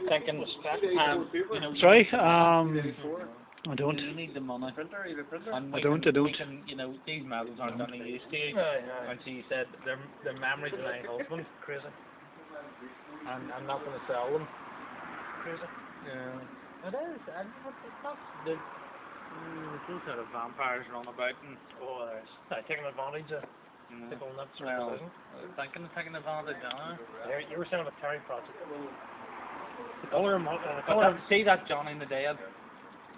Thinking, Sorry, I don't. you need the money. And I don't. can, these medals aren't any use to you. And she said, they're memories of my husband. Crazy. And I'm not going to sell them. Crazy. Yeah. It is. And it's not the those sort of vampires run about and Taking advantage of people in that sort of position. taking advantage of it. You were saying about Terry Project. See that Johnny in the Dead,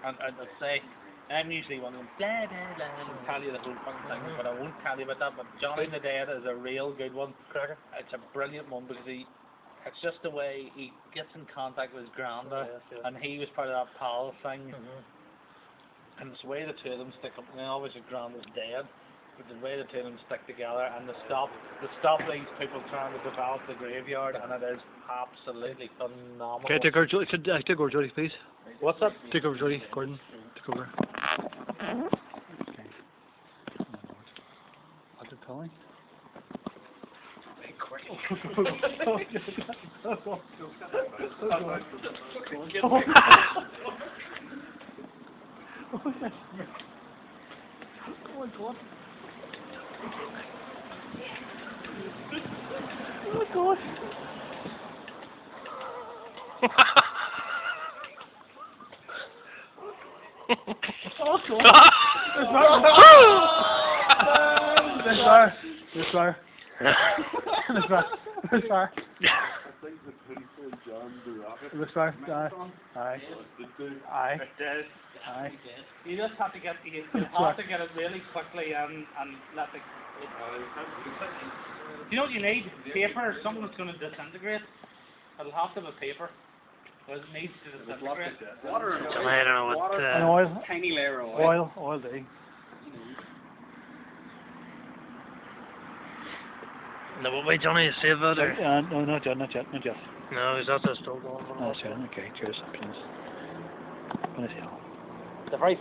and I'd say, I'm usually one of them, blah, blah, blah, and tell you the whole fucking thing, but I won't tell you about that, but Johnny in the Dead is a real good one. Cracker. It's a brilliant one because it's just the way he gets in contact with his granda, and he was part of that pal thing, and it's the way the two of them stick up, now obviously Granda's dead, but the way the two of them stick together, and the stop these people trying to develop the graveyard, and it is absolutely phenomenal. Okay, take over, Jody, please. What's that? Take over, Jody. Gordon, take over. Okay. What's it calling? Oh my god. Oh my god. Oh god. Misfire. Misfire. I think the people jammed the rocket. Misfire. Aye. Aye. Aye. You just have to get it really quickly and let the. Do you know what you need? Paper. Something that's going to disintegrate. It'll have to have a paper. Because it needs to disintegrate. Water. I don't know what. An oil. Tiny layer of oil. Oil day. No, but wait, Johnny, save it or? No, not yet. No, is that still going on? That's it. Okay, cheers. Please. The very